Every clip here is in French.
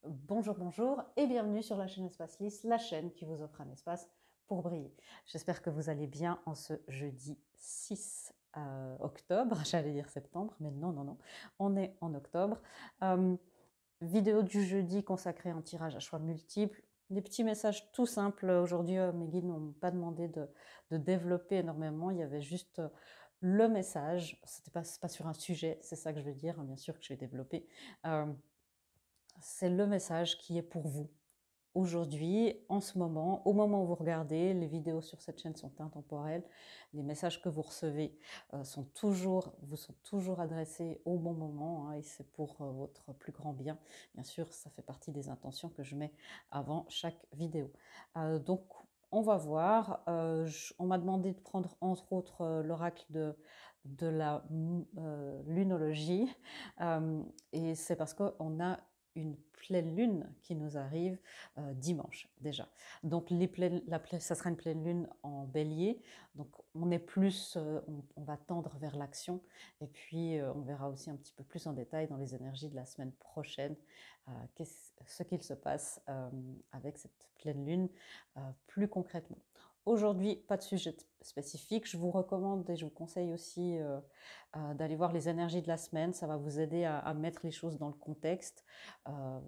Bonjour, bonjour et bienvenue sur la chaîne Espace Lys, la chaîne qui vous offre un espace pour briller. J'espère que vous allez bien en ce jeudi 6 octobre, j'allais dire septembre, mais non, non, non, on est en octobre. Vidéo du jeudi consacrée à un tirage à choix multiples. Des petits messages tout simples. Aujourd'hui, mes guides n'ont pas demandé de développer énormément, il y avait juste le message. C'était pas sur un sujet, c'est ça que je veux dire, hein, bien sûr que je vais développer. C'est le message qui est pour vous. Aujourd'hui, en ce moment, au moment où vous regardez, les vidéos sur cette chaîne sont intemporelles. Les messages que vous recevez vous sont toujours adressés au bon moment, hein, et c'est pour votre plus grand bien. Bien sûr, ça fait partie des intentions que je mets avant chaque vidéo. Donc, on va voir. On m'a demandé de prendre entre autres l'oracle de la lunologie, et c'est parce qu'on a une pleine lune qui nous arrive dimanche déjà. Donc ça sera une pleine lune en bélier, donc on est plus, on va tendre vers l'action, et puis on verra aussi un petit peu plus en détail dans les énergies de la semaine prochaine ce qu'il se passe avec cette pleine lune plus concrètement. Aujourd'hui, pas de sujet spécifique. Je vous recommande et je vous conseille aussi d'aller voir les énergies de la semaine. Ça va vous aider à mettre les choses dans le contexte. Euh,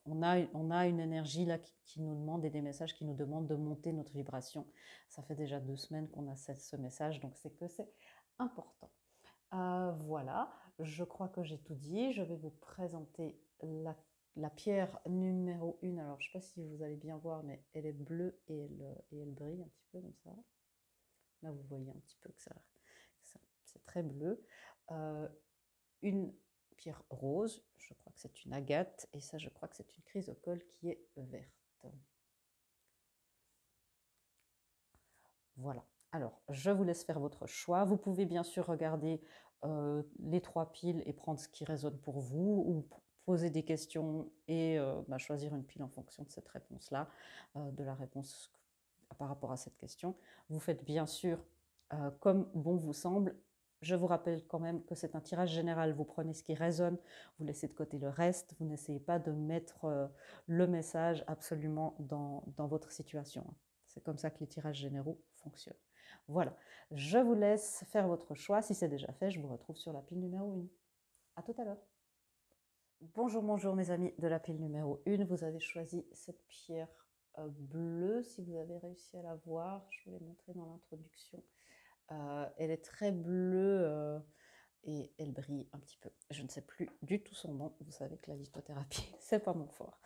on a une énergie là qui nous demande, et des messages qui nous demandent de monter notre vibration. Ça fait déjà 2 semaines qu'on a ce message, donc c'est que c'est important. Voilà, je crois que j'ai tout dit. Je vais vous présenter la pierre numéro 1. Alors, je ne sais pas si vous allez bien voir, mais elle est bleue et elle brille un petit peu comme ça. Là, vous voyez un petit peu que c'est très bleu. Une pierre rose, je crois que c'est une agate, et ça, je crois que c'est une chrysocole qui est verte. Voilà. Alors, je vous laisse faire votre choix. Vous pouvez bien sûr regarder les 3 piles et prendre ce qui résonne pour vous, ou poser des questions et choisir une pile en fonction de cette réponse-là, de la réponse par rapport à cette question. Vous faites bien sûr comme bon vous semble. Je vous rappelle quand même que c'est un tirage général. Vous prenez ce qui résonne, vous laissez de côté le reste. Vous n'essayez pas de mettre le message absolument dans votre situation. C'est comme ça que les tirages généraux fonctionnent. Voilà, je vous laisse faire votre choix. Si c'est déjà fait, je vous retrouve sur la pile numéro 1. À tout à l'heure. Bonjour, bonjour mes amis de la pile numéro 1. Vous avez choisi cette pierre bleue. Si vous avez réussi à la voir, je vais la montrer dans l'introduction. Elle est très bleue et elle brille un petit peu. Je ne sais plus du tout son nom. Vous savez que la lithothérapie, c'est pas mon fort.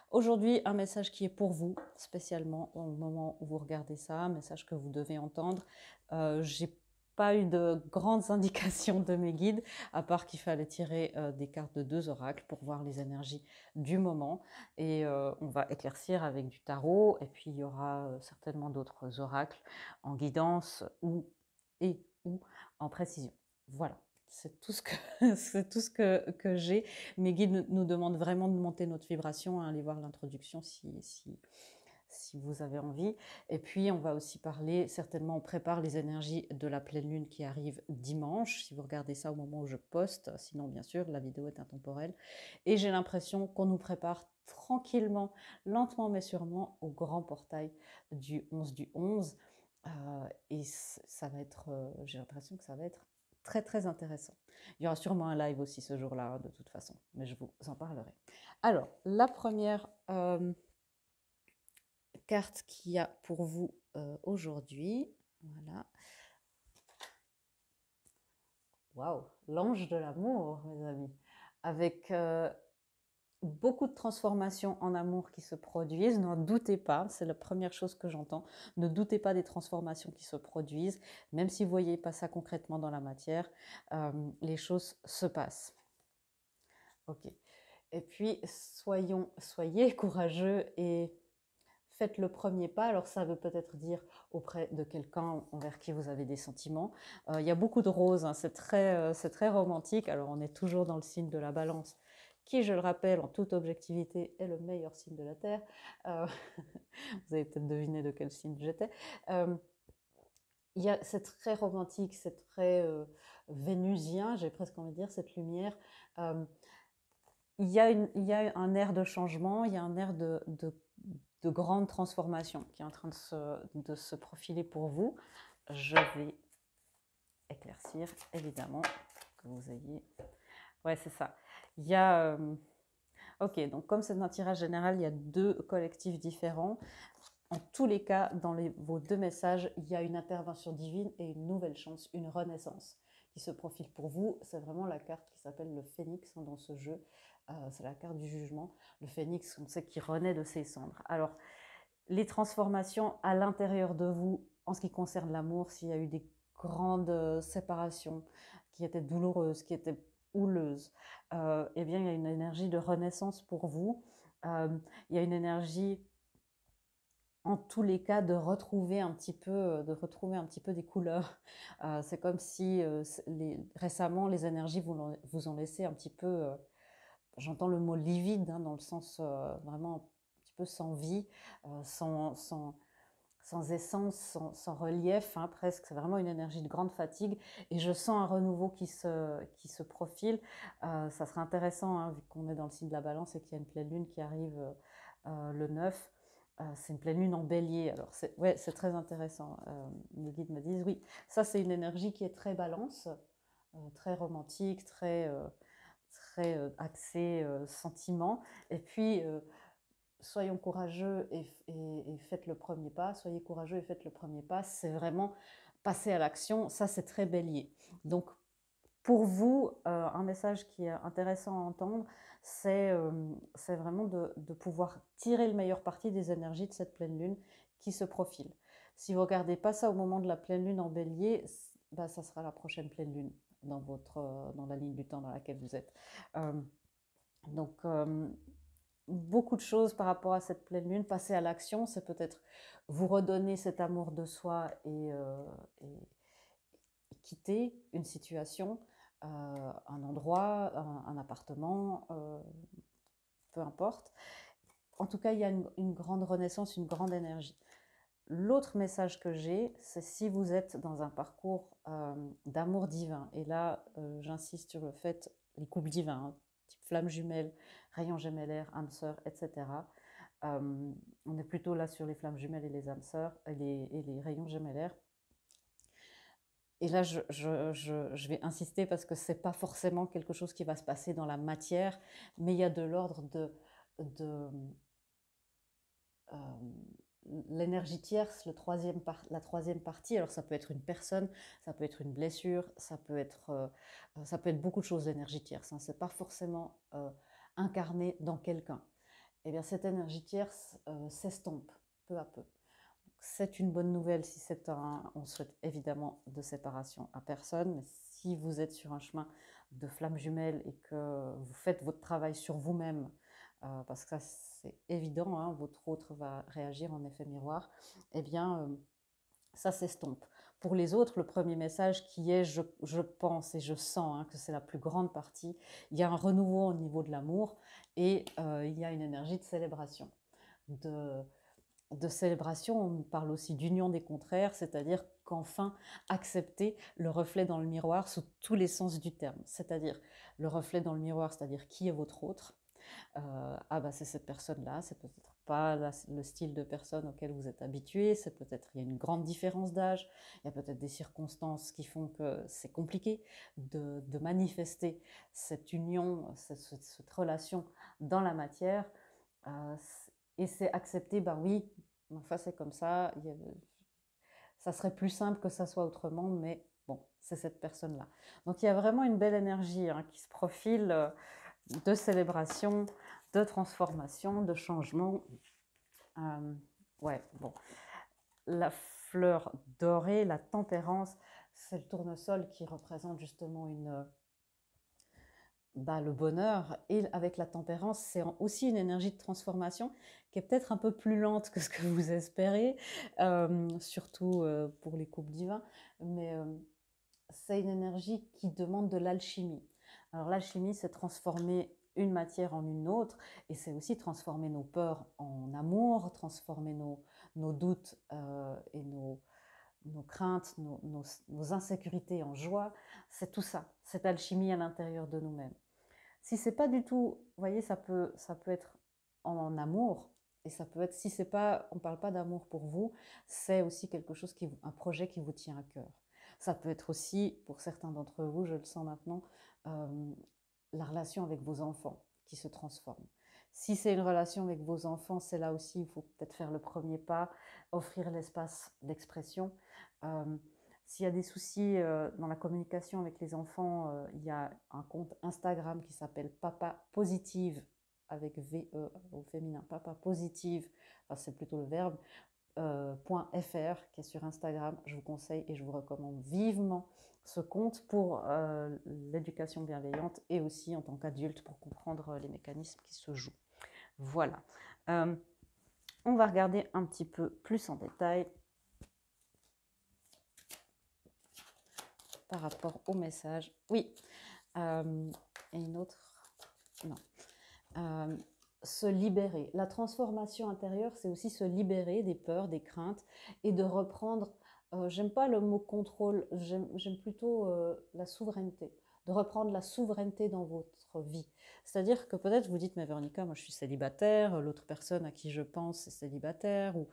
Aujourd'hui, un message qui est pour vous, spécialement au moment où vous regardez ça, un message que vous devez entendre. J'ai pas eu de grandes indications de mes guides, à part qu'il fallait tirer des cartes de 2 oracles pour voir les énergies du moment. Et on va éclaircir avec du tarot, et puis il y aura certainement d'autres oracles en guidance ou en précision. Voilà, c'est tout ce que, c'est tout ce que j'ai. Mes guides nous demandent vraiment de monter notre vibration, hein. Allez voir l'introduction si vous avez envie. Et puis, on va aussi parler, certainement, on prépare les énergies de la pleine lune qui arrive dimanche, si vous regardez ça au moment où je poste. Sinon, bien sûr, la vidéo est intemporelle. Et j'ai l'impression qu'on nous prépare tranquillement, lentement mais sûrement, au grand portail du 11 du 11. Et ça va être, j'ai l'impression que ça va être très très intéressant. Il y aura sûrement un live aussi ce jour-là, hein, de toute façon, mais je vous en parlerai. Alors, la première carte qu'il y a pour vous aujourd'hui, voilà. Waouh, l'ange de l'amour, mes amis, avec beaucoup de transformations en amour qui se produisent. N'en doutez pas, c'est la première chose que j'entends. Ne doutez pas des transformations qui se produisent, même si vous ne voyez pas ça concrètement dans la matière, les choses se passent. Ok. Et puis, soyez courageux et faites le premier pas. Alors ça veut peut-être dire auprès de quelqu'un envers qui vous avez des sentiments. Il y a beaucoup de roses, hein, c'est très romantique. Alors on est toujours dans le signe de la balance, qui, je le rappelle, en toute objectivité, est le meilleur signe de la Terre. Vous avez peut-être deviné de quel signe j'étais. C'est très romantique, c'est très vénusien, j'ai presque envie de dire, cette lumière. il y a un air de changement, il y a un air de grande transformation qui est en train de se profiler pour vous. Je vais éclaircir, évidemment, que vous ayez... Ouais, c'est ça. Il y a... ok, donc comme c'est un tirage général, il y a 2 collectifs différents. En tous les cas, dans vos 2 messages, il y a une intervention divine et une nouvelle chance, une renaissance qui se profile pour vous. C'est vraiment la carte qui s'appelle le phénix dans ce jeu. C'est la carte du jugement. Le phénix, on sait qu'il renaît de ses cendres. Alors, les transformations à l'intérieur de vous, en ce qui concerne l'amour, s'il y a eu des grandes séparations qui étaient douloureuses, qui étaient houleuses, eh bien, il y a une énergie de renaissance pour vous. Il y a une énergie en tous les cas de retrouver un petit peu des couleurs. C'est comme si récemment les énergies vous ont laissé un petit peu, j'entends le mot livide, hein, dans le sens vraiment un petit peu sans vie, sans essence, sans relief, hein, presque. C'est vraiment une énergie de grande fatigue et je sens un renouveau qui se profile. Ça serait intéressant, hein, vu qu'on est dans le signe de la balance et qu'il y a une pleine lune qui arrive le 9. C'est une pleine lune en bélier, alors ouais, c'est très intéressant. Mes guides me disent, oui, ça c'est une énergie qui est très balance, très romantique, très axée sentiment. Et puis, soyons courageux et faites le premier pas. Soyez courageux et faites le premier pas. C'est vraiment passer à l'action. Ça, c'est très bélier. Donc, pour vous, un message qui est intéressant à entendre, c'est vraiment de pouvoir tirer le meilleur parti des énergies de cette pleine lune qui se profile. Si vous ne regardez pas ça au moment de la pleine lune en bélier, bah, ça sera la prochaine pleine lune dans la ligne du temps dans laquelle vous êtes. Donc, beaucoup de choses par rapport à cette pleine lune. Passer à l'action, c'est peut-être vous redonner cet amour de soi et quitter une situation, un endroit, un appartement, peu importe. En tout cas, il y a une grande renaissance, une grande énergie. L'autre message que j'ai, c'est si vous êtes dans un parcours d'amour divin, et là, j'insiste sur le fait, les couples divins, hein, type flamme jumelle, rayon gemellaire, âme sœur, etc. On est plutôt là sur les flammes jumelles et les âmes sœurs, et les rayons gemellaires. Et là, je vais insister parce que ce n'est pas forcément quelque chose qui va se passer dans la matière, mais il y a de l'ordre de l'énergie tierce, la troisième partie. Alors ça peut être une personne, ça peut être une blessure, ça peut être beaucoup de choses, l'énergie tierce. Hein. Ce n'est pas forcément incarné dans quelqu'un. Eh bien, cette énergie tierce s'estompe peu à peu. C'est une bonne nouvelle si on souhaite évidemment de séparation à personne, mais si vous êtes sur un chemin de flamme jumelle et que vous faites votre travail sur vous-même, parce que ça c'est évident, hein, votre autre va réagir en effet miroir, eh bien ça s'estompe. Pour les autres, le premier message qui est, je pense et je sens, hein, que c'est la plus grande partie, il y a un renouveau au niveau de l'amour et il y a une énergie de célébration, de célébration. On parle aussi d'union des contraires, c'est-à-dire qu'enfin accepter le reflet dans le miroir sous tous les sens du terme. C'est-à-dire le reflet dans le miroir, c'est-à-dire qui est votre autre. Ah bah c'est cette personne-là, c'est peut-être pas le style de personne auquel vous êtes habitué, c'est peut-être, il y a une grande différence d'âge, il y a peut-être des circonstances qui font que c'est compliqué de manifester cette union, cette relation dans la matière. Et c'est accepter, ben oui, enfin c'est comme ça, ça serait plus simple que ça soit autrement, mais bon, c'est cette personne-là. Donc il y a vraiment une belle énergie, hein, qui se profile, de célébration, de transformation, de changement. Ouais, bon. La fleur dorée, la tempérance, c'est le tournesol qui représente justement le bonheur. Et avec la tempérance, c'est aussi une énergie de transformation qui est peut-être un peu plus lente que ce que vous espérez, surtout pour les couples divins, mais c'est une énergie qui demande de l'alchimie. Alors l'alchimie, c'est transformer une matière en une autre, et c'est aussi transformer nos peurs en amour, transformer nos doutes et nos craintes, nos insécurités en joie. C'est tout ça, cette alchimie à l'intérieur de nous-mêmes. Si c'est pas du tout, vous voyez, ça peut être en amour, et ça peut être, si c'est pas, on parle pas d'amour pour vous, c'est aussi quelque chose un projet qui vous tient à cœur. Ça peut être aussi, pour certains d'entre vous, je le sens maintenant, la relation avec vos enfants qui se transforme. Si c'est une relation avec vos enfants, c'est là aussi, il faut peut-être faire le premier pas, offrir l'espace d'expression. Euh, S'il y a des soucis dans la communication avec les enfants, il y a un compte Instagram qui s'appelle Papa Positive, avec VE au féminin, Papa Positive, enfin c'est plutôt le verbe, .fr qui est sur Instagram. Je vous conseille et je vous recommande vivement ce compte pour l'éducation bienveillante et aussi en tant qu'adulte pour comprendre les mécanismes qui se jouent. Voilà. On va regarder un petit peu plus en détail par rapport au message. Oui. Et une autre. Non. Se libérer. La transformation intérieure, c'est aussi se libérer des peurs, des craintes et de reprendre, j'aime pas le mot contrôle, j'aime plutôt la souveraineté, de reprendre la souveraineté dans votre vie. C'est-à-dire que peut-être vous dites, mais Véronica, moi je suis célibataire, l'autre personne à qui je pense est célibataire, ou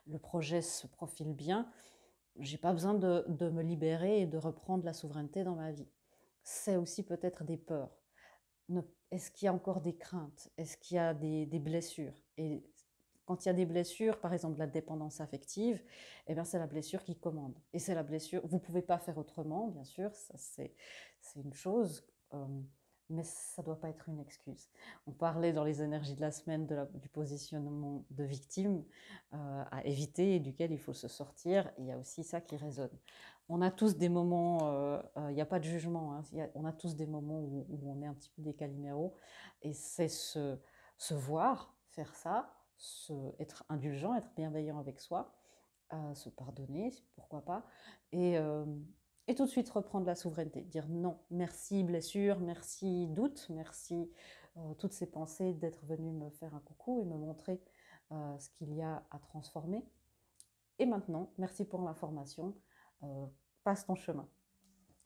le projet se profile bien, j'ai pas besoin de me libérer et de reprendre la souveraineté dans ma vie. C'est aussi peut-être des peurs. Est-ce qu'il y a encore des craintes? Est-ce qu'il y a des blessures? Et quand il y a des blessures, par exemple la dépendance affective, eh bien c'est la blessure qui commande. Et c'est la blessure, vous ne pouvez pas faire autrement, bien sûr, ça c'est une chose, mais ça ne doit pas être une excuse. On parlait dans les énergies de la semaine du positionnement de victime à éviter et duquel il faut se sortir. Il y a aussi ça qui résonne. On a tous des moments, il n'y a pas de jugement, hein, on a tous des moments où on est un petit peu des caliméros, et c'est se voir faire ça, être indulgent, être bienveillant avec soi, se pardonner, pourquoi pas, et tout de suite reprendre la souveraineté, dire non, merci blessure, merci doute, merci toutes ces pensées d'être venu me faire un coucou et me montrer ce qu'il y a à transformer. Et maintenant, merci pour l'information, passe ton chemin.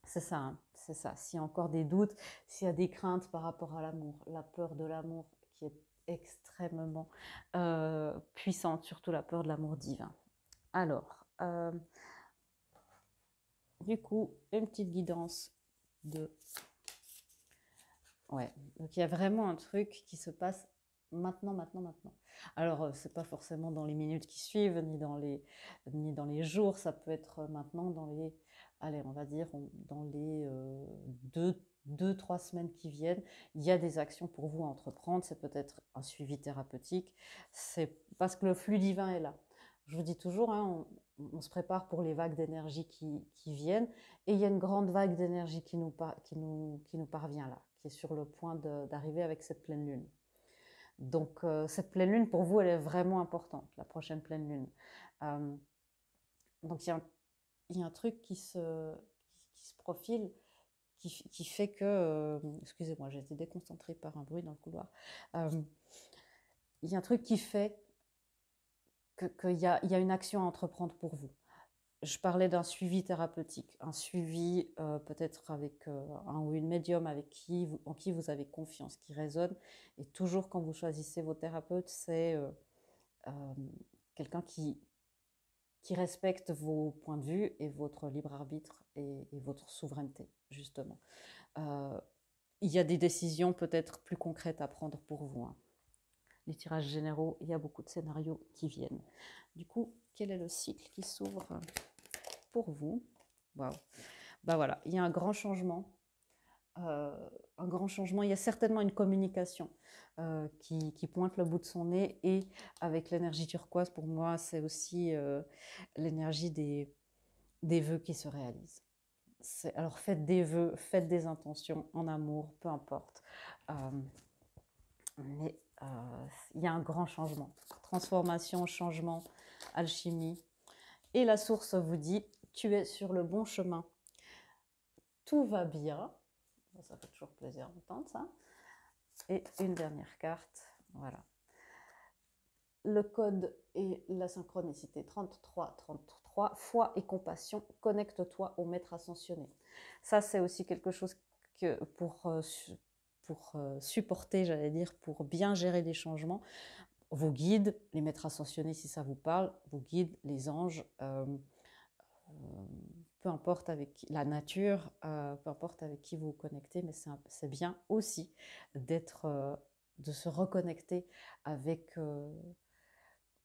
C'est ça, hein, c'est ça. S'il y a encore des doutes, s'il y a des craintes par rapport à l'amour, la peur de l'amour qui est extrêmement puissante, surtout la peur de l'amour divin. Alors, du coup, une petite guidance de... Ouais, donc il y a vraiment un truc qui se passe maintenant, maintenant, maintenant. Alors, c'est pas forcément dans les minutes qui suivent, ni dans les jours, ça peut être maintenant dans les... Allez, on va dire dans les 2-3 semaines qui viennent, il y a des actions pour vous à entreprendre. C'est peut-être un suivi thérapeutique. C'est parce que le flux divin est là. Je vous dis toujours, hein, on se prépare pour les vagues d'énergie qui viennent, et il y a une grande vague d'énergie qui nous parvient là, qui est sur le point d'arriver avec cette pleine lune. Donc cette pleine lune, pour vous, elle est vraiment importante, la prochaine pleine lune. Donc il y a un truc qui se profile, qui fait que... excusez-moi, j'ai été déconcentrée par un bruit dans le couloir. Il y a un truc qui fait qu'il y a une action à entreprendre pour vous. Je parlais d'un suivi thérapeutique, un suivi peut-être avec un ou une médium en qui vous avez confiance, qui résonne. Et toujours quand vous choisissez vos thérapeutes, c'est quelqu'un qui respecte vos points de vue et votre libre arbitre et votre souveraineté, justement. Il y a des décisions peut-être plus concrètes à prendre pour vous, hein. Les tirages généraux, il y a beaucoup de scénarios qui viennent. Du coup, quel est le cycle qui s'ouvre pour vous? Waouh. Ben voilà, il y a un grand changement. Un grand changement. Il y a certainement une communication qui pointe le bout de son nez, et avec l'énergie turquoise, pour moi, c'est aussi l'énergie des vœux qui se réalisent. Alors faites des vœux, faites des intentions en amour, peu importe. Mais il y a un grand changement. Transformation, changement, alchimie. Et la source vous dit, tu es sur le bon chemin. Tout va bien. Ça fait toujours plaisir d'entendre ça. Et une dernière carte. Voilà. Le code et la synchronicité. 33, 33. Foi et compassion. Connecte-toi au maître ascensionné. Ça, c'est aussi quelque chose que pour pour supporter, j'allais dire, pour bien gérer les changements, vos guides, les maîtres ascensionnés si ça vous parle, vos guides, les anges, peu importe avec la nature, peu importe avec qui vous vous connectez, mais c'est bien aussi de se reconnecter avec,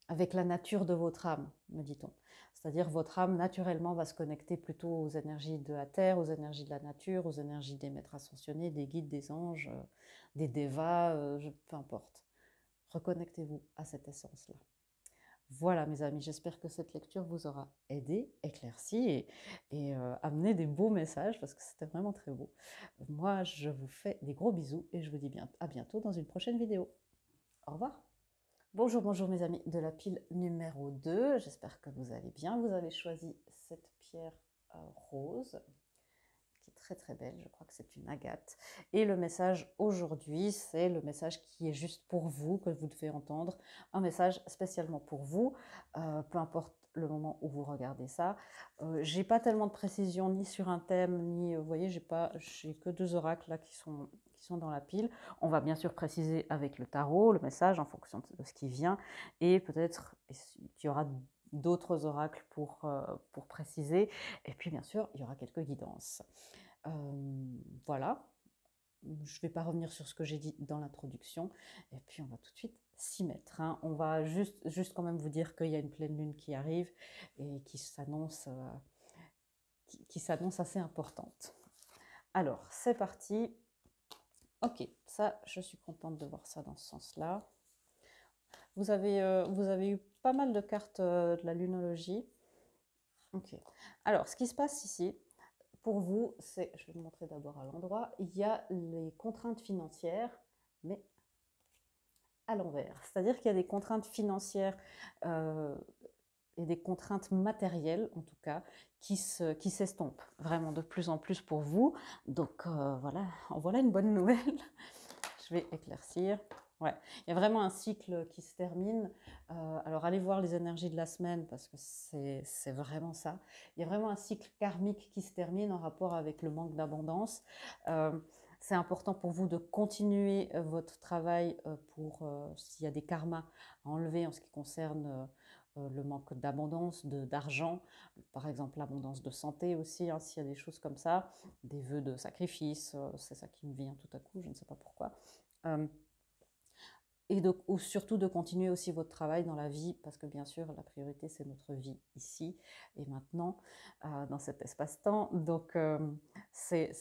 avec la nature de votre âme, me dit-on. C'est-à-dire votre âme naturellement va se connecter plutôt aux énergies de la terre, aux énergies de la nature, aux énergies des maîtres ascensionnés, des guides, des anges, des devas, peu importe. Reconnectez-vous à cette essence-là. Voilà mes amis, j'espère que cette lecture vous aura aidé, éclairci et amené des beaux messages parce que c'était vraiment très beau. Moi, je vous fais des gros bisous et je vous dis à bientôt dans une prochaine vidéo. Au revoir. Bonjour, bonjour mes amis de la pile numéro 2. J'espère que vous allez bien. Vous avez choisi cette pierre rose qui est très très belle. Je crois que c'est une agate. Et le message aujourd'hui, c'est le message qui est juste pour vous, que vous devez entendre. Un message spécialement pour vous, peu importe le moment où vous regardez ça. J'ai pas tellement de précision ni sur un thème, ni, vous voyez, j'ai que 2 oracles là qui sont dans la pile. On va bien sûr préciser avec le tarot le message en fonction de ce qui vient et peut-être qu'il y aura d'autres oracles pour préciser et puis bien sûr il y aura quelques guidances. Voilà, je ne vais pas revenir sur ce que j'ai dit dans l'introduction et puis on va tout de suite s'y mettre. Hein. On va juste quand même vous dire qu'il y a une pleine lune qui arrive et qui s'annonce assez importante. Alors c'est parti. Ok, ça, je suis contente de voir ça dans ce sens-là. Vous avez eu pas mal de cartes de la lunologie. Ok. Alors, ce qui se passe ici, pour vous, c'est, je vais vous montrer d'abord à l'endroit, il y a les contraintes financières, mais à l'envers. C'est-à-dire qu'il y a des contraintes financières et des contraintes matérielles, en tout cas, qui s'estompent vraiment de plus en plus pour vous. Donc, voilà une bonne nouvelle. Je vais éclaircir. Ouais, il y a vraiment un cycle qui se termine. Alors, allez voir les énergies de la semaine parce que c'est vraiment ça. Il y a vraiment un cycle karmique qui se termine en rapport avec le manque d'abondance. C'est important pour vous de continuer votre travail pour s'il y a des karmas à enlever en ce qui concerne le manque d'abondance, d'argent, par exemple l'abondance de santé aussi, hein, s'il y a des choses comme ça, des vœux de sacrifice, c'est ça qui me vient tout à coup, je ne sais pas pourquoi. Et ou surtout de continuer aussi votre travail dans la vie, parce que bien sûr, la priorité, c'est notre vie ici et maintenant, dans cet espace-temps. Donc, c'est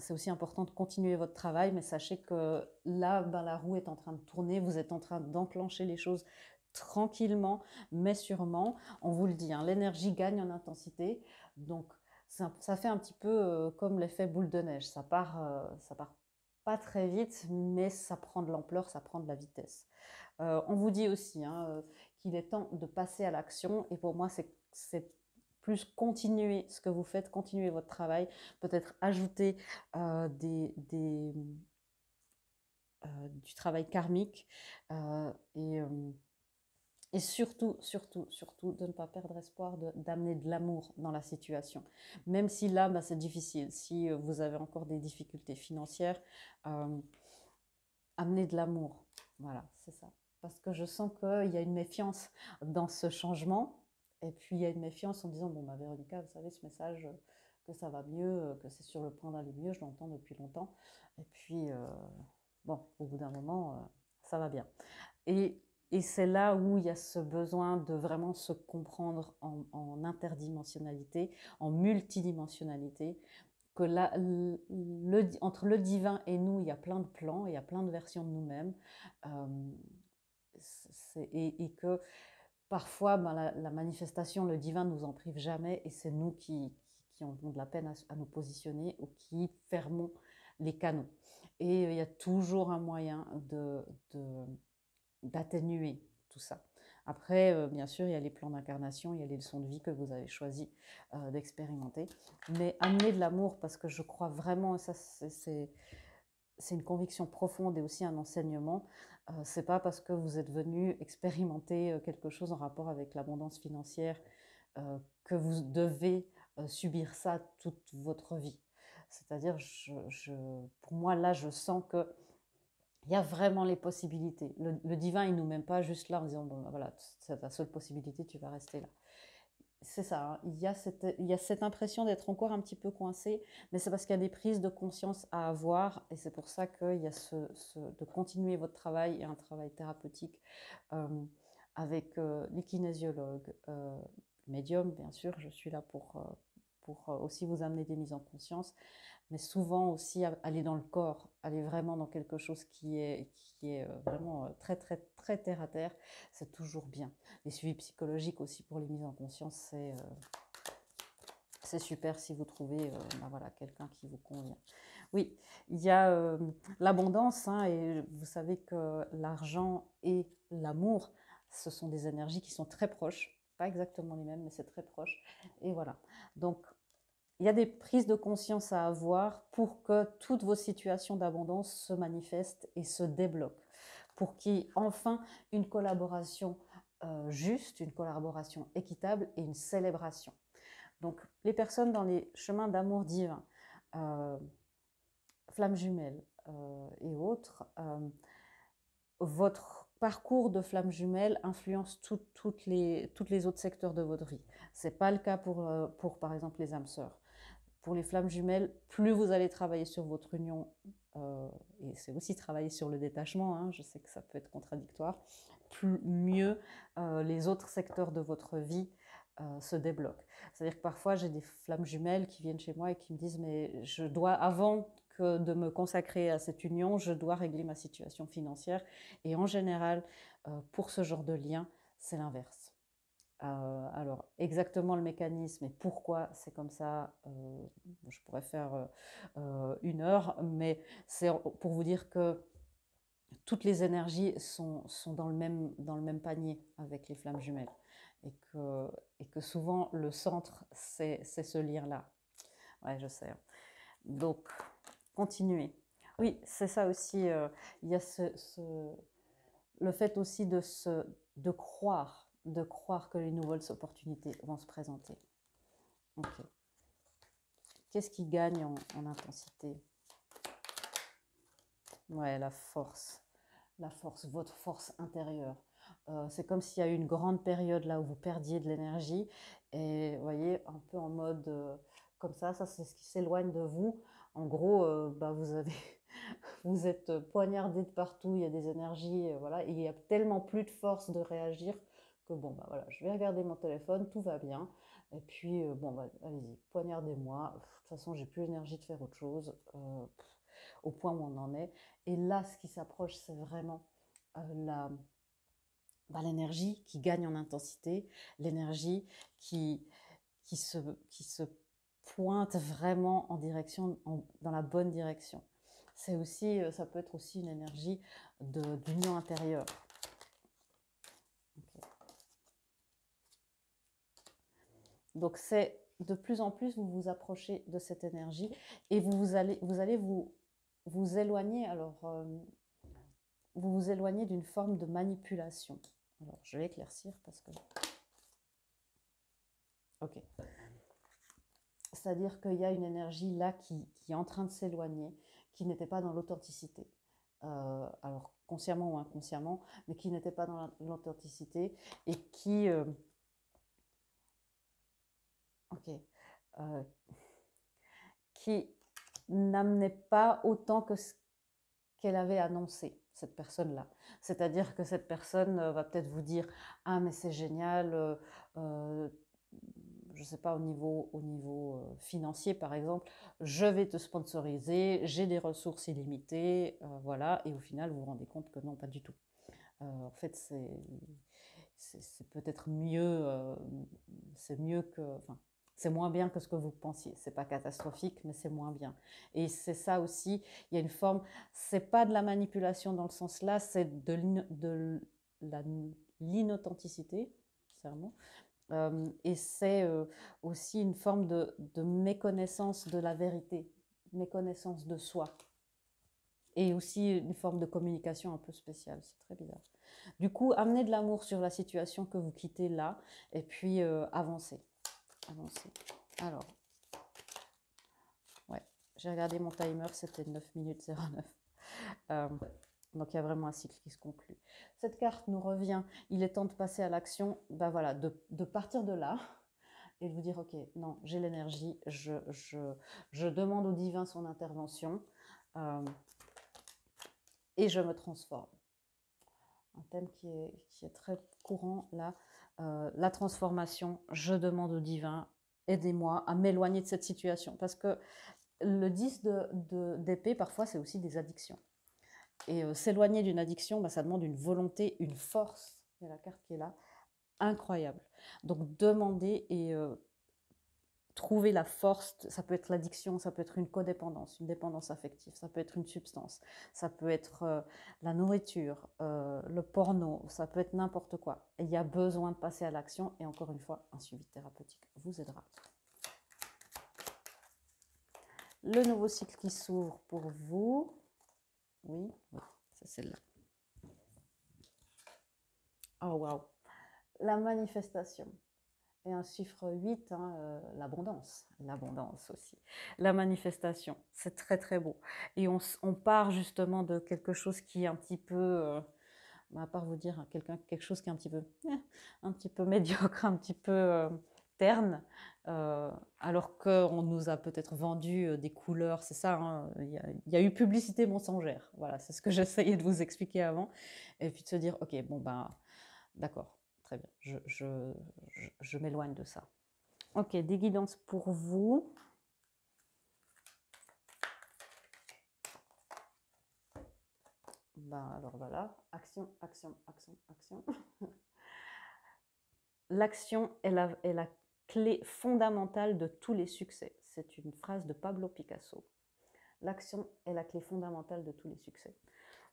aussi important de continuer votre travail, mais sachez que là, la roue est en train de tourner, vous êtes en train d'enclencher les choses tranquillement, mais sûrement. On vous le dit, hein, l'énergie gagne en intensité, donc ça fait un petit peu comme l'effet boule de neige, ça part pas très vite, mais ça prend de l'ampleur, ça prend de la vitesse. On vous dit aussi hein, qu'il est temps de passer à l'action, et pour moi, c'est plus continuer ce que vous faites, continuer votre travail, peut-être ajouter du travail karmique, et surtout, de ne pas perdre espoir d'amener de l'amour dans la situation. Même si là, c'est difficile. Si vous avez encore des difficultés financières, amenez de l'amour. Voilà, c'est ça. Parce que je sens qu'il y a une méfiance dans ce changement. Et puis, il y a une méfiance en disant, bon, Véronica, vous savez, ce message, que ça va mieux, que c'est sur le point d'aller mieux, je l'entends depuis longtemps. Et puis, bon, au bout d'un moment, ça va bien. Et c'est là où il y a ce besoin de vraiment se comprendre en interdimensionnalité, en multidimensionnalité, que là, entre le divin et nous, il y a plein de plans, il y a plein de versions de nous-mêmes, et que parfois, la manifestation, le divin ne nous en prive jamais, et c'est nous qui avons de la peine à nous positionner ou qui fermons les canaux. Et il y a toujours un moyen d'atténuer tout ça. Après, bien sûr, il y a les plans d'incarnation, il y a les leçons de vie que vous avez choisi d'expérimenter. Mais amener de l'amour, parce que je crois vraiment, et ça c'est une conviction profonde et aussi un enseignement, c'est pas parce que vous êtes venu expérimenter quelque chose en rapport avec l'abondance financière que vous devez subir ça toute votre vie. C'est-à-dire, pour moi, là, je sens que il y a vraiment les possibilités. Le divin, il ne nous met pas juste là en disant, bon, ben voilà, c'est ta seule possibilité, tu vas rester là. C'est ça, hein. Il y a cette impression d'être encore un petit peu coincé, mais c'est parce qu'il y a des prises de conscience à avoir, et c'est pour ça qu'il y a de continuer votre travail, et un travail thérapeutique euh, avec les kinésiologues, médium, bien sûr, je suis là pour aussi vous amener des mises en conscience, mais souvent aussi aller dans le corps, aller vraiment dans quelque chose qui est vraiment très, très, très terre à terre, c'est toujours bien. Les suivis psychologiques aussi pour les mises en conscience, c'est super si vous trouvez ben voilà, quelqu'un qui vous convient. Oui, il y a l'abondance, hein, et vous savez que l'argent et l'amour, ce sont des énergies qui sont très proches, pas exactement les mêmes, mais c'est très proche. Et voilà. Donc, il y a des prises de conscience à avoir pour que toutes vos situations d'abondance se manifestent et se débloquent, pour qu'il y ait enfin une collaboration juste, une collaboration équitable et une célébration. Donc, les personnes dans les chemins d'amour divin, euh, flammes jumelles et autres, votre parcours de flamme jumelle influence toutes les autres secteurs de votre vie. Ce n'est pas le cas pour, par exemple, les âmes sœurs. Pour les flammes jumelles, plus vous allez travailler sur votre union, et c'est aussi travailler sur le détachement, hein, je sais que ça peut être contradictoire, mieux les autres secteurs de votre vie se débloquent. C'est-à-dire que parfois, j'ai des flammes jumelles qui viennent chez moi et qui me disent, mais je dois, avant que de me consacrer à cette union, je dois régler ma situation financière. Et en général, pour ce genre de lien, c'est l'inverse. Alors, exactement le mécanisme et pourquoi c'est comme ça, je pourrais faire 1 heure, mais c'est pour vous dire que toutes les énergies sont dans le même panier avec les flammes jumelles. Et que souvent, le centre, c'est ce lien-là. Ouais, je sais. Donc, continuez. Oui, c'est ça aussi. Il y a le fait aussi de croire que les nouvelles opportunités vont se présenter. Ok. Qu'est-ce qui gagne en intensité? Ouais, la force, votre force intérieure. C'est comme s'il y a eu une grande période là où vous perdiez de l'énergie et vous voyez, un peu en mode comme ça c'est ce qui s'éloigne de vous. En gros, bah, vous êtes poignardé de partout, il y a des énergies, voilà, et il n'y a tellement plus de force de réagir que bon, bah voilà, je vais regarder mon téléphone, tout va bien. Et puis, bon, bah, allez-y, poignardez-moi. De toute façon, j'ai plus l'énergie de faire autre chose, au point où on en est. Et là, ce qui s'approche, c'est vraiment la, bah, l'énergie qui gagne en intensité, l'énergie qui, qui se pointe vraiment en direction, dans la bonne direction. C'est aussi, ça peut être aussi une énergie d'union intérieure. Okay. Donc c'est de plus en plus vous vous approchez de cette énergie et vous allez vous éloigner. Alors vous vous éloignez d'une forme de manipulation. Alors je vais éclaircir parce que ok. C'est-à-dire qu'il y a une énergie là qui est en train de s'éloigner, qui n'était pas dans l'authenticité. Alors consciemment ou inconsciemment, mais qui n'était pas dans l'authenticité et qui n'amenait pas autant que ce qu'elle avait annoncé, cette personne-là. C'est-à-dire que cette personne va peut-être vous dire « Ah, mais c'est génial, je ne sais pas, au niveau financier, par exemple, je vais te sponsoriser, j'ai des ressources illimitées, voilà. » Et au final, vous vous rendez compte que non, pas du tout. En fait, c'est peut-être mieux, c'est mieux que... Enfin, c'est moins bien que ce que vous pensiez. C'est pas catastrophique, mais c'est moins bien. Et c'est ça aussi, il y a une forme, c'est pas de la manipulation dans le sens là, c'est de l'inauthenticité, c'est un mot. Et c'est aussi une forme de méconnaissance de la vérité, méconnaissance de soi. Et aussi une forme de communication un peu spéciale, c'est très bizarre. Du coup, amenez de l'amour sur la situation que vous quittez là, et puis avancez. Avancez. Alors, ouais, J'ai regardé mon timer, c'était 9 minutes 09. Donc il y a vraiment un cycle qui se conclut. Cette carte nous revient, il est temps de passer à l'action, ben voilà, de partir de là et de vous dire, ok, non, j'ai l'énergie, je demande au divin son intervention et je me transforme. Un thème qui est très courant là, la transformation, je demande au divin, aidez-moi à m'éloigner de cette situation. Parce que le 10 d'épée, parfois, c'est aussi des addictions. Et s'éloigner d'une addiction, bah, ça demande une volonté, une force, il y a la carte qui est là, incroyable. Donc demander et trouver la force, ça peut être l'addiction, ça peut être une codépendance, une dépendance affective, ça peut être une substance, ça peut être la nourriture, le porno, ça peut être n'importe quoi. Et il y a besoin de passer à l'action et encore une fois, un suivi thérapeutique vous aidera. Le nouveau cycle qui s'ouvre pour vous, oui, c'est celle-là. Oh waouh, la manifestation. Et un chiffre 8, hein, l'abondance aussi. La manifestation, c'est très très beau. Et on part justement de quelque chose qui est un petit peu, à part vous dire quelque chose qui est un petit peu médiocre, un petit peu terne, alors qu'on nous a peut-être vendu des couleurs, c'est ça, hein, y a eu publicité mensongère. Voilà, c'est ce que j'essayais de vous expliquer avant. Et puis de se dire, ok, bon ben, d'accord, très bien, je m'éloigne de ça. Ok, des guidances pour vous. Ben, alors voilà, action, action, action, action. L'action est la clé fondamentale de tous les succès. C'est une phrase de Pablo Picasso. L'action est la clé fondamentale de tous les succès.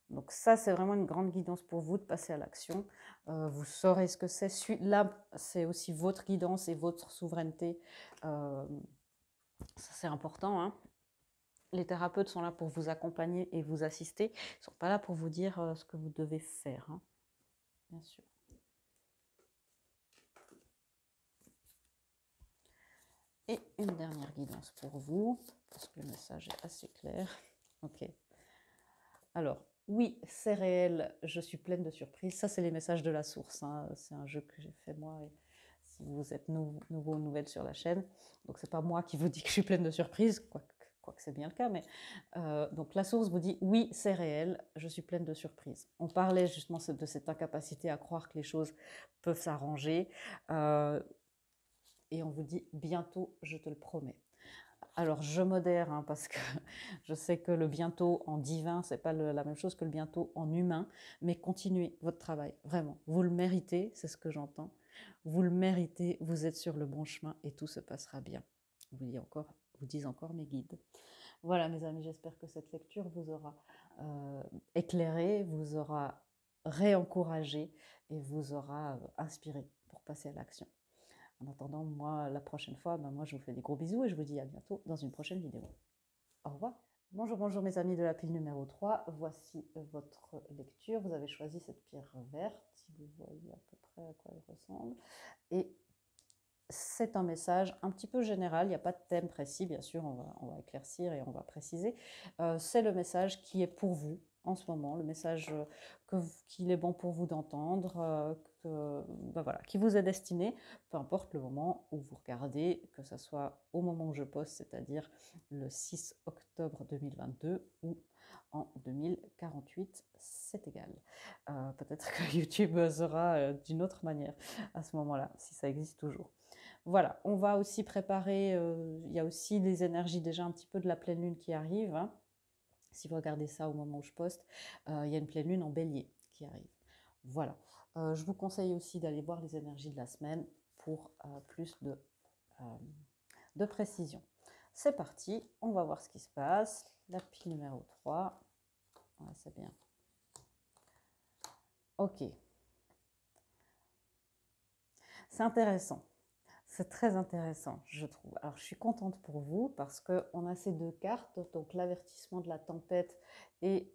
Donc ça, c'est vraiment une grande guidance pour vous de passer à l'action. Vous saurez ce que c'est. Là, c'est aussi votre guidance et votre souveraineté. Ça, c'est important, hein. Les thérapeutes sont là pour vous accompagner et vous assister. Ils ne sont pas là pour vous dire ce que vous devez faire, hein. Bien sûr. Et une dernière guidance pour vous, parce que le message est assez clair. Ok. Alors, oui, c'est réel, je suis pleine de surprises. Ça, c'est les messages de la source, hein. C'est un jeu que j'ai fait moi. Et si vous êtes nouveau ou nouvelle sur la chaîne, donc c'est pas moi qui vous dis que je suis pleine de surprises, quoique c'est bien le cas, mais donc la source vous dit oui, c'est réel, je suis pleine de surprises. On parlait justement de cette incapacité à croire que les choses peuvent s'arranger. Et on vous dit bientôt, je te le promets. Alors je modère, hein, parce que je sais que le bientôt en divin, c'est pas la même chose que le bientôt en humain, mais continuez votre travail, vraiment. Vous le méritez, c'est ce que j'entends. Vous le méritez, vous êtes sur le bon chemin et tout se passera bien. Vous disent encore mes guides. Voilà mes amis, j'espère que cette lecture vous aura éclairé, vous aura réencouragé et vous aura inspiré pour passer à l'action. En attendant, moi, la prochaine fois, moi, je vous fais des gros bisous et je vous dis à bientôt dans une prochaine vidéo. Au revoir. Bonjour, bonjour mes amis de la pile numéro 3. Voici votre lecture. Vous avez choisi cette pierre verte, si vous voyez à peu près à quoi elle ressemble. Et c'est un message un petit peu général, il n'y a pas de thème précis, bien sûr, on va éclaircir et on va préciser. C'est le message qui est pour vous en ce moment, le message qu'il est bon pour vous d'entendre, voilà, qui vous est destiné, peu importe le moment où vous regardez, que ce soit au moment où je poste, c'est-à-dire le 6 octobre 2022 ou en 2048, c'est égal. Peut-être que YouTube sera d'une autre manière à ce moment-là, si ça existe toujours. Voilà, on va aussi préparer, il y a aussi les énergies déjà un petit peu de la pleine lune qui arrive, hein. Si vous regardez ça au moment où je poste, il y a une pleine lune en bélier qui arrive. Voilà, je vous conseille aussi d'aller voir les énergies de la semaine pour plus de précision. C'est parti, on va voir ce qui se passe. La pile numéro 3, voilà, c'est bien. Ok, c'est intéressant. C'est très intéressant, je trouve. Alors, je suis contente pour vous parce qu'on a ces deux cartes, donc l'avertissement de la tempête et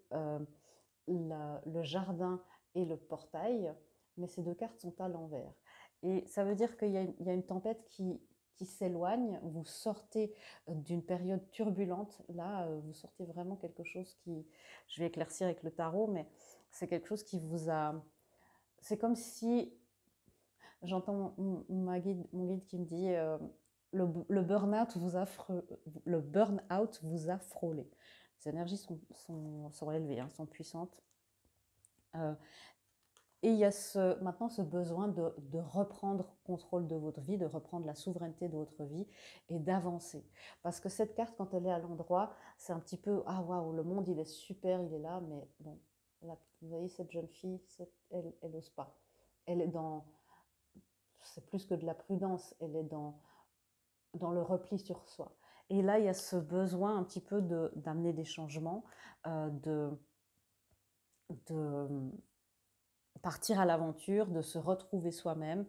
le jardin et le portail, mais ces deux cartes sont à l'envers. Et ça veut dire qu'il y a une tempête qui s'éloigne, vous sortez d'une période turbulente. Là, vous sortez vraiment quelque chose qui, je vais éclaircir avec le tarot, mais c'est quelque chose qui vous a... C'est comme si, j'entends mon guide qui me dit, le burn-out vous a frôlé. Les énergies sont élevées, hein, sont puissantes. Et il y a maintenant ce besoin de reprendre contrôle de votre vie, de reprendre la souveraineté de votre vie et d'avancer. Parce que cette carte, quand elle est à l'endroit, c'est un petit peu, ah waouh, le monde il est super, il est là, mais bon, là, vous voyez cette jeune fille, elle n'ose pas. Elle est dans, c'est plus que de la prudence, elle est dans le repli sur soi. Et là, il y a ce besoin un petit peu d'amener des changements, de partir à l'aventure, de se retrouver soi-même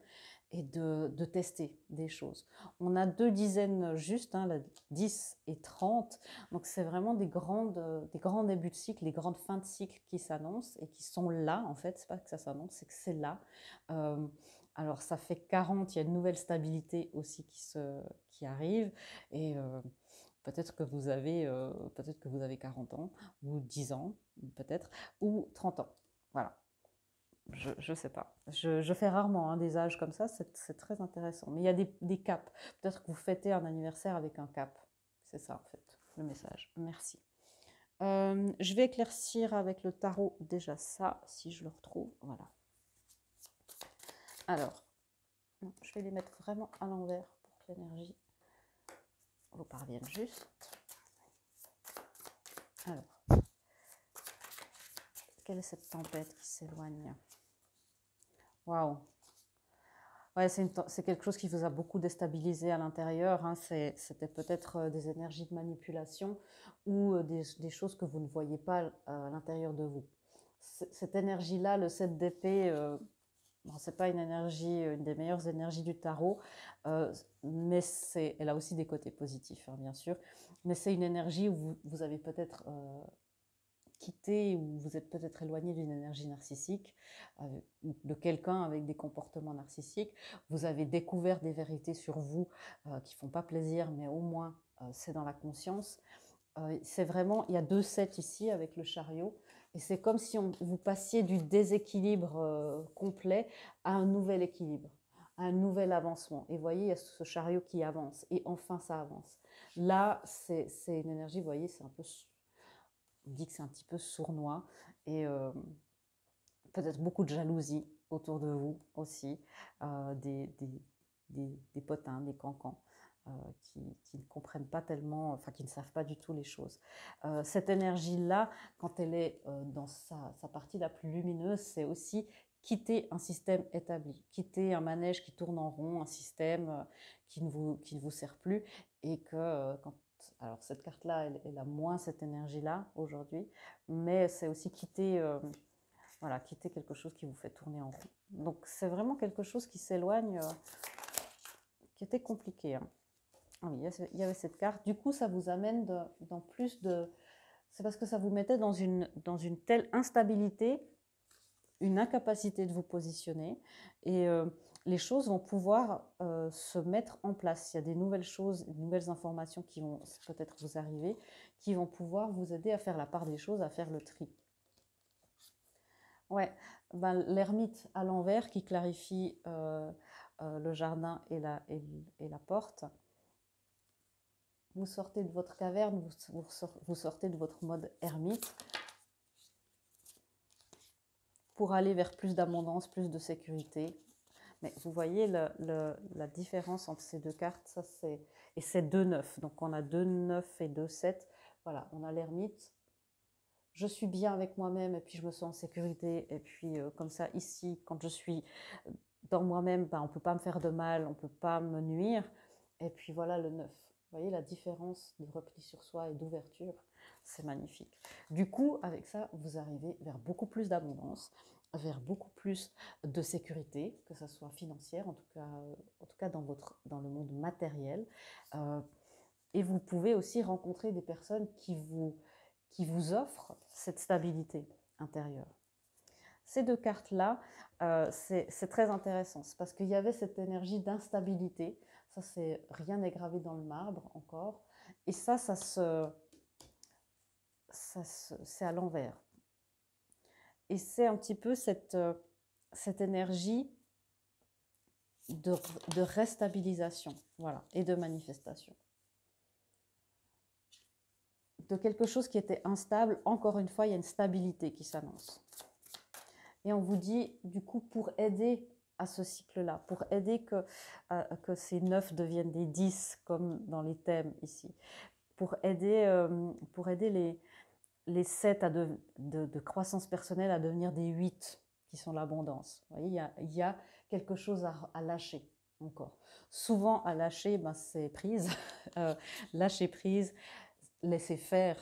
et de tester des choses. On a 2 dizaines juste, hein, 10 et 30, donc c'est vraiment des grands débuts de cycle, des grandes fins de cycle qui s'annoncent et qui sont là, en fait, c'est pas que ça s'annonce, c'est que c'est là. Alors ça fait 40, il y a une nouvelle stabilité aussi qui arrive, et peut-être que vous avez 40 ans, ou 10 ans, peut-être, ou 30 ans. Voilà. Je ne sais pas. Je fais rarement, hein, des âges comme ça, c'est très intéressant. Mais il y a des caps. Peut-être que vous fêtez un anniversaire avec un cap. C'est ça, en fait, le message. Merci. Je vais éclaircir avec le tarot déjà ça, si je le retrouve. Voilà. Alors, je vais les mettre vraiment à l'envers pour que l'énergie vous parvienne juste. Alors, quelle est cette tempête qui s'éloigne? Waouh! Ouais, c'est quelque chose qui vous a beaucoup déstabilisé à l'intérieur, hein. C'était peut-être des énergies de manipulation ou des choses que vous ne voyez pas à l'intérieur de vous. Cette énergie-là, le 7 d'épée, bon, c'est pas une énergie, une des meilleures énergies du tarot, mais elle a aussi des côtés positifs, hein, bien sûr. Mais c'est une énergie où vous avez peut-être quitté ou vous êtes peut-être éloigné d'une énergie narcissique, de quelqu'un avec des comportements narcissiques. Vous avez découvert des vérités sur vous qui ne font pas plaisir, mais au moins c'est dans la conscience. C'est vraiment, il y a 2 sets ici avec le chariot, et c'est comme si vous passiez du déséquilibre complet à un nouvel équilibre, à un nouvel avancement. Et vous voyez, il y a ce chariot qui avance, et enfin ça avance. Là, c'est une énergie, vous voyez, c'est un peu, on dit que c'est un petit peu sournois, et peut-être beaucoup de jalousie autour de vous aussi, des potins, des cancans. Qui ne comprennent pas tellement, enfin qui ne savent pas du tout les choses. Cette énergie-là, quand elle est dans sa partie la plus lumineuse, c'est aussi quitter un système établi, quitter un manège qui tourne en rond, un système qui ne vous sert plus, et que alors cette carte-là, elle a moins cette énergie-là aujourd'hui, mais c'est aussi quitter, voilà, quitter quelque chose qui vous fait tourner en rond. Donc c'est vraiment quelque chose qui s'éloigne, qui était compliqué, hein. Oui, il y avait cette carte. Du coup, ça vous amène dans plus de... C'est parce que ça vous mettait dans une telle instabilité, une incapacité de vous positionner. Et les choses vont pouvoir se mettre en place. Il y a des nouvelles choses, des nouvelles informations qui vont peut-être vous arriver, qui vont pouvoir vous aider à faire la part des choses, à faire le tri. Ouais, ben, l'ermite à l'envers qui clarifie le jardin et la porte. Vous sortez de votre caverne, vous sortez de votre mode ermite pour aller vers plus d'abondance, plus de sécurité. Mais vous voyez la différence entre ces 2 cartes, ça et c'est 2 9. Donc on a 2 9 et 2 7. Voilà, on a l'ermite. Je suis bien avec moi-même et puis je me sens en sécurité. Et puis comme ça, ici, quand je suis dans moi-même, ben, on ne peut pas me faire de mal, on ne peut pas me nuire. Et puis voilà le 9. Vous voyez la différence de repli sur soi et d'ouverture, c'est magnifique. Du coup, avec ça, vous arrivez vers beaucoup plus d'abondance, vers beaucoup plus de sécurité, que ce soit financière, en tout cas dans le monde matériel. Et vous pouvez aussi rencontrer des personnes qui vous offrent cette stabilité intérieure. Ces 2 cartes-là, c'est très intéressant, c'est parce qu'il y avait cette énergie d'instabilité. Ça, c'est rien n'est gravé dans le marbre encore. Et ça c'est à l'envers. Et c'est un petit peu cette énergie de restabilisation, voilà, et de manifestation. De quelque chose qui était instable, encore une fois, il y a une stabilité qui s'annonce. Et on vous dit, du coup, pour aider à ce cycle-là, pour aider que ces 9 deviennent des 10, comme dans les thèmes ici, pour aider les 7 de croissance personnelle à devenir des 8 qui sont l'abondance. Vous voyez, il y a quelque chose à lâcher encore. Souvent, à lâcher, ben, c'est prise. Lâcher prise, laisser faire,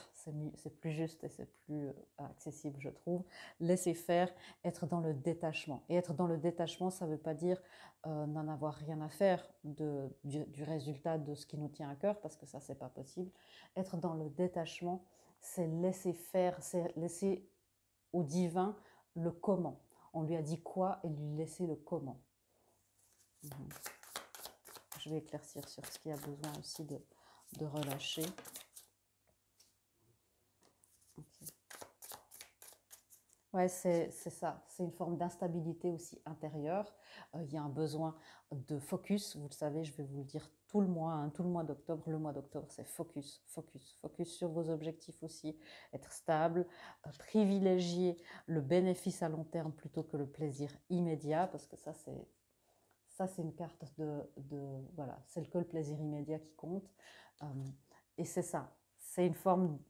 c'est plus juste et c'est plus accessible, je trouve. Laisser faire, être dans le détachement. Et être dans le détachement, ça ne veut pas dire n'en avoir rien à faire du résultat de ce qui nous tient à cœur, parce que ça, c'est pas possible. Être dans le détachement, c'est laisser faire, c'est laisser au divin le comment. On lui a dit quoi et lui laisser le comment. Je vais éclaircir sur ce qu'il y a besoin aussi de relâcher. Okay. Ouais, c'est ça. C'est une forme d'instabilité aussi intérieure. Il y a un besoin de focus. Vous le savez, je vais vous le dire tout le mois, hein, tout le mois d'octobre. Le mois d'octobre, c'est focus, focus, focus sur vos objectifs aussi. Être stable, privilégier le bénéfice à long terme plutôt que le plaisir immédiat, parce que ça, c'est une carte voilà, c'est que le plaisir immédiat qui compte. Et c'est ça. C'est une forme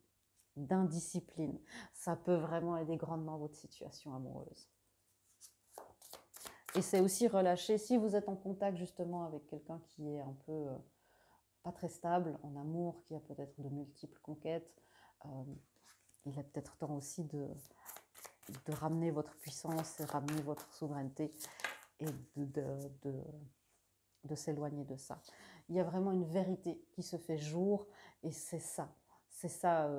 d'indiscipline. Ça peut vraiment aider grandement votre situation amoureuse. Et c'est aussi relâcher, si vous êtes en contact justement avec quelqu'un qui est un peu pas très stable en amour, qui a peut-être de multiples conquêtes, il est peut-être temps aussi de ramener votre puissance et ramener votre souveraineté et de s'éloigner de ça. Il y a vraiment une vérité qui se fait jour et c'est ça. C'est ça.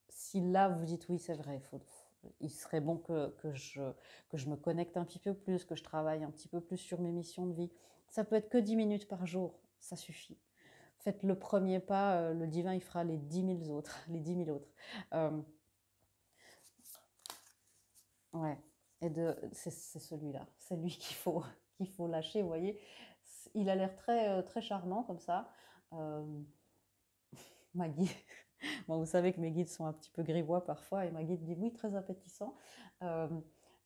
Si là vous dites oui, c'est vrai, il serait bon que je me connecte un petit peu plus, que je travaille un petit peu plus sur mes missions de vie. Ça peut être que 10 minutes par jour, ça suffit. Faites le premier pas, le divin il fera les 10 000 autres. Les 10 000 autres. Ouais, et c'est celui-là, c'est lui qu'il faut lâcher, vous voyez. Il a l'air très, très charmant comme ça. Ma guide, bon, vous savez que mes guides sont un petit peu grivois parfois, et ma guide dit oui, très appétissant.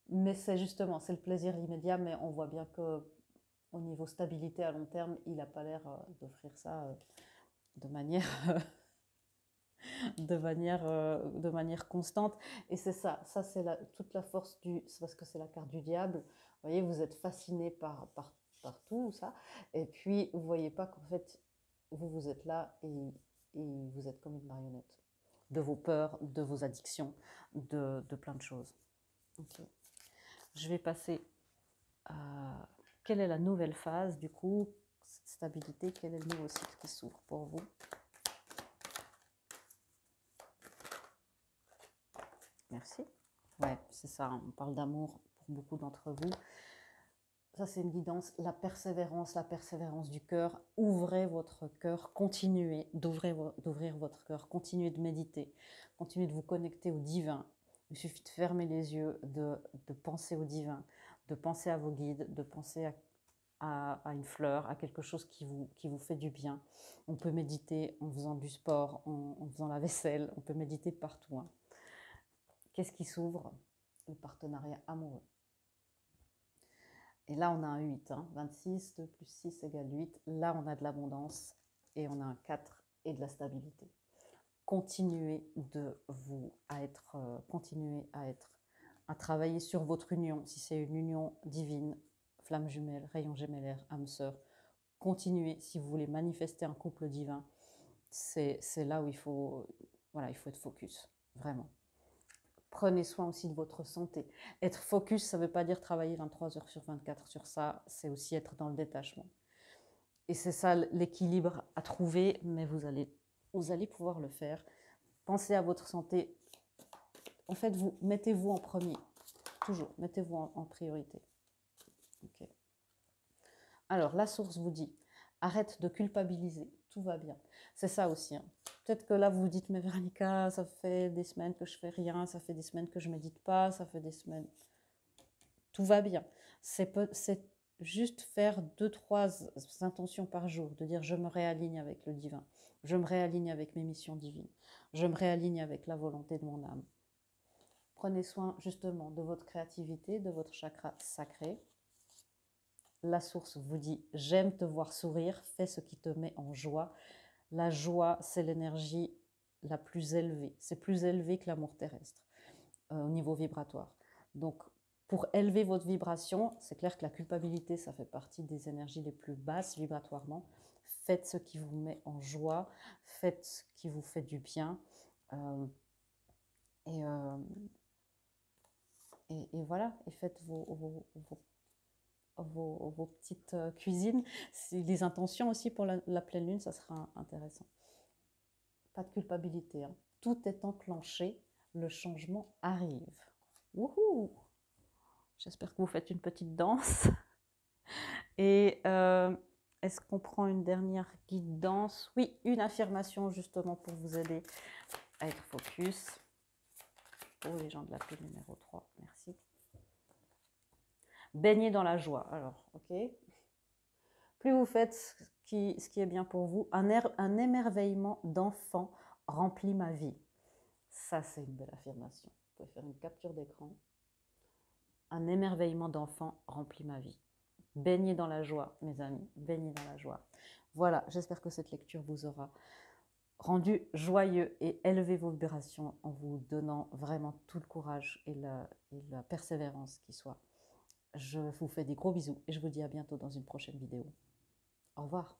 Mais c'est justement, c'est le plaisir immédiat, mais on voit bien que au niveau stabilité à long terme, il n'a pas l'air d'offrir ça de manière de manière constante. Et c'est ça c'est toute la force c'est parce que c'est la carte du diable. Vous voyez, vous êtes fasciné par tout ça, et puis vous voyez pas qu'en fait vous êtes là et vous êtes comme une marionnette de vos peurs, de vos addictions, de plein de choses. Okay. Je vais passer à quelle est la nouvelle phase du coup, cette stabilité, quel est le nouveau cycle qui s'ouvre pour vous. Merci. Ouais, c'est ça, on parle d'amour pour beaucoup d'entre vous. Ça, c'est une guidance, la persévérance du cœur. Ouvrez votre cœur, continuez d'ouvrir votre cœur, continuez de méditer, continuez de vous connecter au divin. Il suffit de fermer les yeux, de penser au divin, de penser à vos guides, de penser à une fleur, à quelque chose qui vous fait du bien. On peut méditer en faisant du sport, en faisant la vaisselle, on peut méditer partout. Hein. Qu'est-ce qui s'ouvre? Le partenariat amoureux. Et là, on a un 8. Hein. 26, 2 plus 6 égale 8. Là, on a de l'abondance et on a un 4 et de la stabilité. Continuez à travailler sur votre union. Si c'est une union divine, flamme jumelle, rayon gémellaire, âme sœur, continuez. Si vous voulez manifester un couple divin, c'est là où il faut être focus, vraiment. Prenez soin aussi de votre santé. Être focus, ça ne veut pas dire travailler 23 heures sur 24 sur ça, c'est aussi être dans le détachement. Et c'est ça l'équilibre à trouver, mais vous allez pouvoir le faire. Pensez à votre santé. En fait, mettez-vous en premier. Toujours, mettez-vous en priorité. Okay. Alors, la source vous dit, Arrête de culpabiliser, tout va bien. C'est ça aussi. Hein. Peut-être que là, vous vous dites, mais Véronica, ça fait des semaines que je fais rien, ça fait des semaines que je médite pas, ça fait des semaines... Tout va bien. C'est juste faire 2-3 intentions par jour, de dire je me réaligne avec le divin, je me réaligne avec mes missions divines, je me réaligne avec la volonté de mon âme. Prenez soin justement de votre créativité, de votre chakra sacré. La source vous dit j'aime te voir sourire, fais ce qui te met en joie. La joie, c'est l'énergie la plus élevée. C'est plus élevé que l'amour terrestre au niveau vibratoire. Donc, pour élever votre vibration, c'est clair que la culpabilité, ça fait partie des énergies les plus basses vibratoirement. Faites ce qui vous met en joie, faites ce qui vous fait du bien. Et voilà, et faites vos petites cuisines. Les intentions aussi pour la pleine lune, ça sera intéressant. Pas de culpabilité. Hein. Tout est enclenché, le changement arrive. Wouhou! J'espère que vous faites une petite danse. Et est-ce qu'on prend une dernière guidance? Oui, une affirmation justement pour vous aider à être focus. Pour les gens de la pile numéro 3, merci. Baignez dans la joie. Alors, ok. Plus vous faites ce qui est bien pour vous, un émerveillement d'enfant remplit ma vie. Ça, c'est une belle affirmation. Vous pouvez faire une capture d'écran. Un émerveillement d'enfant remplit ma vie. Baignez dans la joie, mes amis. Baignez dans la joie. Voilà, j'espère que cette lecture vous aura rendu joyeux et élevé vos vibrations en vous donnant vraiment tout le courage et la persévérance qui soit. Je vous fais des gros bisous et je vous dis à bientôt dans une prochaine vidéo. Au revoir.